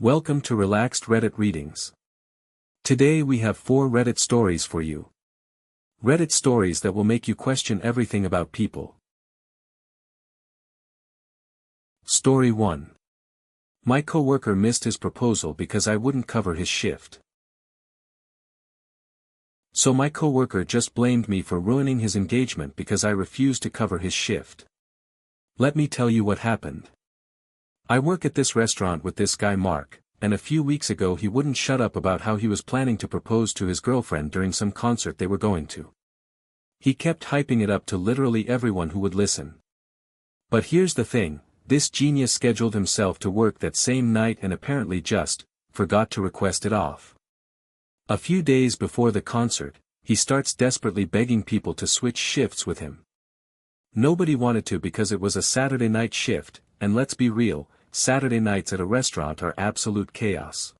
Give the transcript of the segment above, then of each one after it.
Welcome to Relaxed Reddit Readings. Today we have 4 Reddit stories for you. Reddit stories that will make you question everything about people. Story 1. My coworker missed his proposal because I wouldn't cover his shift. So my coworker just blamed me for ruining his engagement because I refused to cover his shift. Let me tell you what happened. I work at this restaurant with this guy Mark, and a few weeks ago he wouldn't shut up about how he was planning to propose to his girlfriend during some concert they were going to. He kept hyping it up to literally everyone who would listen. But here's the thing, this genius scheduled himself to work that same night and apparently just forgot to request it off. A few days before the concert, he starts desperately begging people to switch shifts with him. Nobody wanted to because it was a Saturday night shift, and let's be real, Saturday nights at a restaurant are absolute chaos.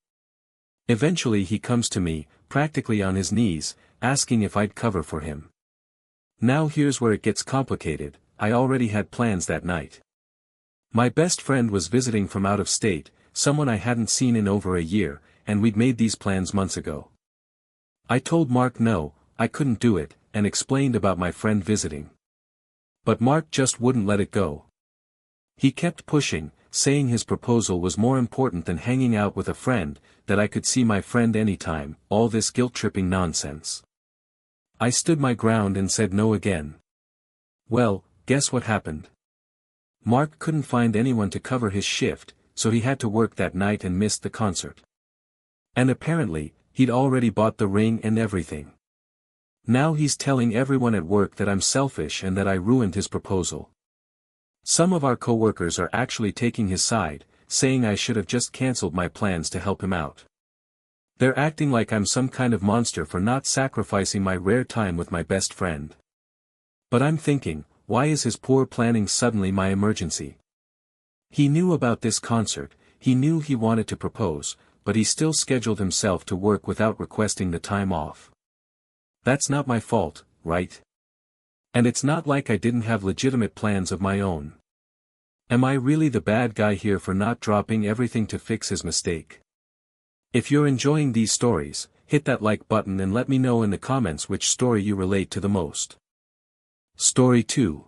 Eventually he comes to me, practically on his knees, asking if I'd cover for him. Now here's where it gets complicated. I already had plans that night. My best friend was visiting from out of state, someone I hadn't seen in over a year, and we'd made these plans months ago. I told Mark no, I couldn't do it, and explained about my friend visiting. But Mark just wouldn't let it go. He kept pushing, saying his proposal was more important than hanging out with a friend, that I could see my friend anytime, all this guilt-tripping nonsense. I stood my ground and said no again. Well, guess what happened? Mark couldn't find anyone to cover his shift, so he had to work that night and missed the concert. And apparently, he'd already bought the ring and everything. Now he's telling everyone at work that I'm selfish and that I ruined his proposal. Some of our coworkers are actually taking his side, saying I should have just cancelled my plans to help him out. They're acting like I'm some kind of monster for not sacrificing my rare time with my best friend. But I'm thinking, why is his poor planning suddenly my emergency? He knew about this concert, he knew he wanted to propose, but he still scheduled himself to work without requesting the time off. That's not my fault, right? And it's not like I didn't have legitimate plans of my own. Am I really the bad guy here for not dropping everything to fix his mistake? If you're enjoying these stories, hit that like button and let me know in the comments which story you relate to the most. Story 2.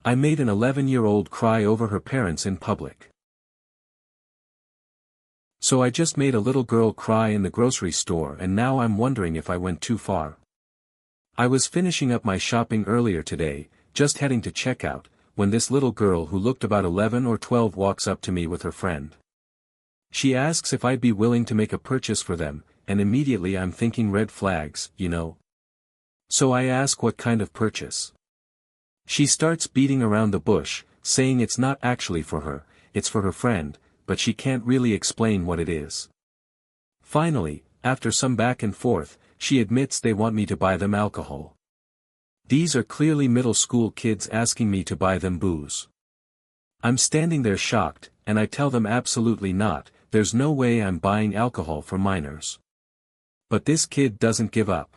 I made an 11-year-old cry over her parents in public. So I just made a little girl cry in the grocery store and now I'm wondering if I went too far. I was finishing up my shopping earlier today, just heading to checkout, when this little girl who looked about 11 or 12 walks up to me with her friend. She asks if I'd be willing to make a purchase for them, and immediately I'm thinking red flags, you know. So I ask what kind of purchase. She starts beating around the bush, saying it's not actually for her, it's for her friend, but she can't really explain what it is. Finally, after some back and forth, she admits they want me to buy them alcohol. These are clearly middle school kids asking me to buy them booze. I'm standing there shocked, and I tell them absolutely not, there's no way I'm buying alcohol for minors. But this kid doesn't give up.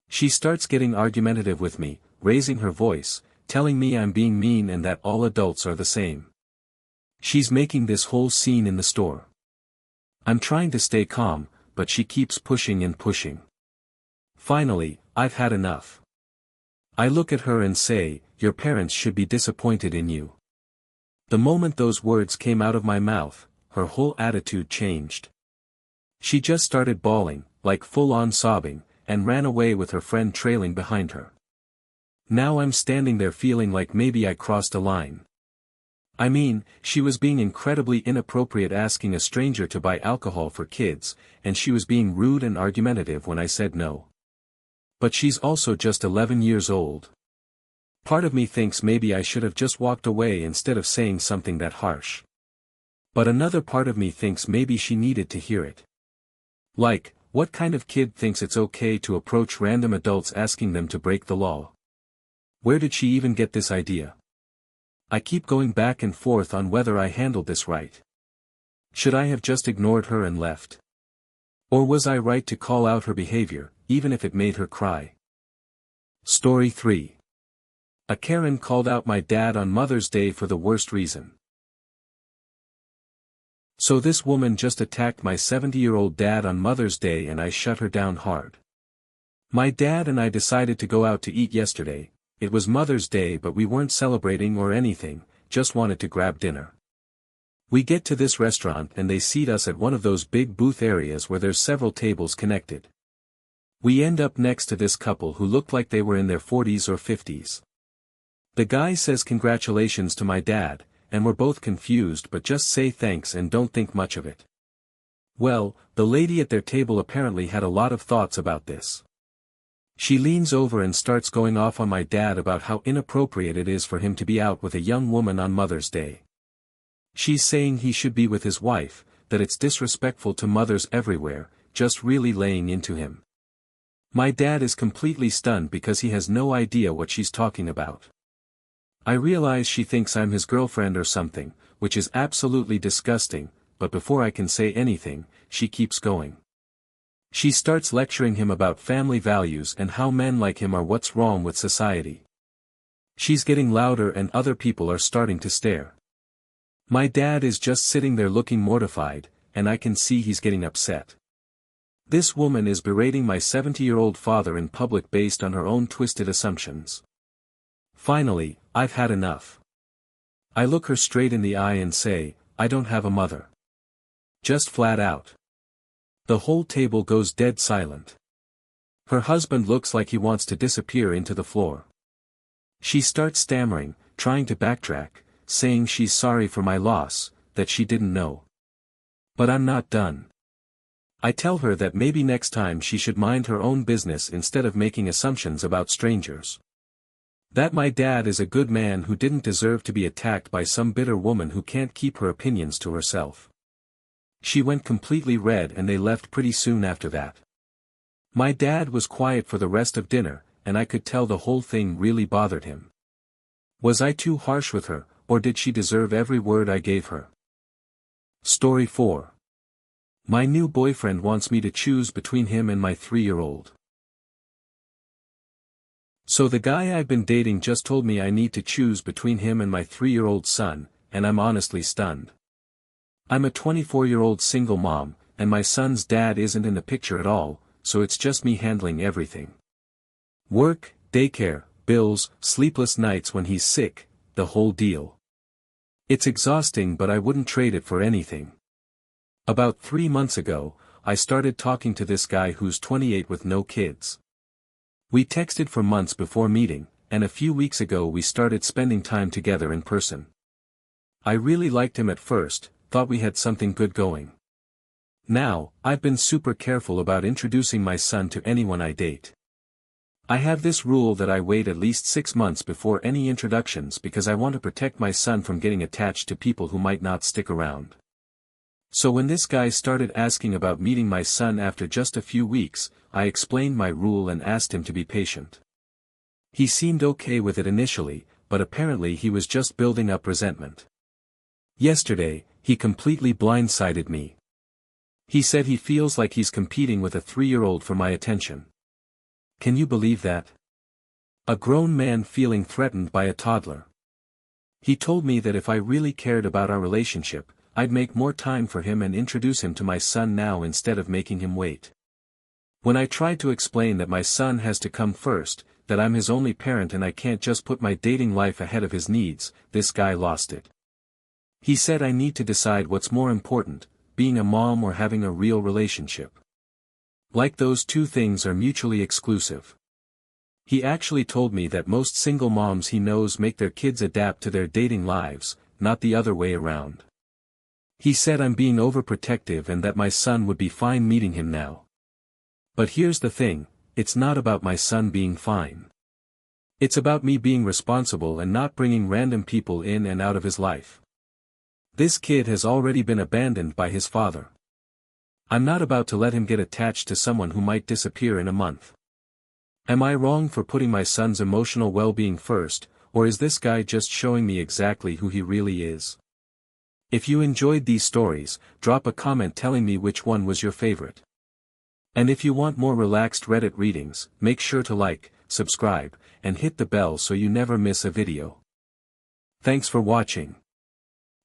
She starts getting argumentative with me, raising her voice, telling me I'm being mean and that all adults are the same. She's making this whole scene in the store. I'm trying to stay calm, but she keeps pushing and pushing. Finally, I've had enough. I look at her and say, your parents should be disappointed in you. The moment those words came out of my mouth, her whole attitude changed. She just started bawling, like full-on sobbing, and ran away with her friend trailing behind her. Now I'm standing there feeling like maybe I crossed a line. I mean, she was being incredibly inappropriate asking a stranger to buy alcohol for kids, and she was being rude and argumentative when I said no. But she's also just 11 years old. Part of me thinks maybe I should have just walked away instead of saying something that harsh. But another part of me thinks maybe she needed to hear it. Like, what kind of kid thinks it's okay to approach random adults asking them to break the law? Where did she even get this idea? I keep going back and forth on whether I handled this right. Should I have just ignored her and left? Or was I right to call out her behavior, even if it made her cry? Story 3. A Karen called out my dad on Mother's Day for the worst reason. So this woman just attacked my 70-year-old dad on Mother's Day and I shut her down hard. My dad and I decided to go out to eat yesterday. It was Mother's Day but we weren't celebrating or anything, just wanted to grab dinner. We get to this restaurant and they seat us at one of those big booth areas where there's several tables connected. We end up next to this couple who looked like they were in their 40s or 50s. The guy says congratulations to my dad, and we're both confused but just say thanks and don't think much of it. Well, the lady at their table apparently had a lot of thoughts about this. She leans over and starts going off on my dad about how inappropriate it is for him to be out with a young woman on Mother's Day. She's saying he should be with his wife, that it's disrespectful to mothers everywhere, just really laying into him. My dad is completely stunned because he has no idea what she's talking about. I realize she thinks I'm his girlfriend or something, which is absolutely disgusting, but before I can say anything, she keeps going. She starts lecturing him about family values and how men like him are what's wrong with society. She's getting louder and other people are starting to stare. My dad is just sitting there looking mortified, and I can see he's getting upset. This woman is berating my 70-year-old father in public based on her own twisted assumptions. Finally, I've had enough. I look her straight in the eye and say, I don't have a mother. Just flat out. The whole table goes dead silent. Her husband looks like he wants to disappear into the floor. She starts stammering, trying to backtrack, saying she's sorry for my loss, that she didn't know. But I'm not done. I tell her that maybe next time she should mind her own business instead of making assumptions about strangers. That my dad is a good man who didn't deserve to be attacked by some bitter woman who can't keep her opinions to herself. She went completely red and they left pretty soon after that. My dad was quiet for the rest of dinner, and I could tell the whole thing really bothered him. Was I too harsh with her, or did she deserve every word I gave her? Story 4. My new boyfriend wants me to choose between him and my 3-year-old. So the guy I've been dating just told me I need to choose between him and my 3-year-old son, and I'm honestly stunned. I'm a 24-year-old single mom, and my son's dad isn't in the picture at all, so it's just me handling everything. Work, daycare, bills, sleepless nights when he's sick, the whole deal. It's exhausting but I wouldn't trade it for anything. About 3 months ago, I started talking to this guy who's 28 with no kids. We texted for months before meeting, and a few weeks ago we started spending time together in person. I really liked him at first, thought we had something good going. Now, I've been super careful about introducing my son to anyone I date. I have this rule that I wait at least 6 months before any introductions because I want to protect my son from getting attached to people who might not stick around. So when this guy started asking about meeting my son after just a few weeks, I explained my rule and asked him to be patient. He seemed okay with it initially, but apparently he was just building up resentment. Yesterday, he completely blindsided me. He said he feels like he's competing with a 3-year-old for my attention. Can you believe that? A grown man feeling threatened by a toddler. He told me that if I really cared about our relationship, I'd make more time for him and introduce him to my son now instead of making him wait. When I tried to explain that my son has to come first, that I'm his only parent and I can't just put my dating life ahead of his needs, this guy lost it. He said I need to decide what's more important, being a mom or having a real relationship. Like those two things are mutually exclusive. He actually told me that most single moms he knows make their kids adapt to their dating lives, not the other way around. He said I'm being overprotective and that my son would be fine meeting him now. But here's the thing, it's not about my son being fine. It's about me being responsible and not bringing random people in and out of his life. This kid has already been abandoned by his father. I'm not about to let him get attached to someone who might disappear in a month. Am I wrong for putting my son's emotional well-being first, or is this guy just showing me exactly who he really is? If you enjoyed these stories, drop a comment telling me which one was your favorite. And if you want more relaxed Reddit readings, make sure to like, subscribe, and hit the bell so you never miss a video. Thanks for watching.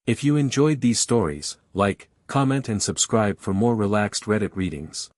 If you enjoyed these stories, like, comment and subscribe for more relaxed Reddit readings.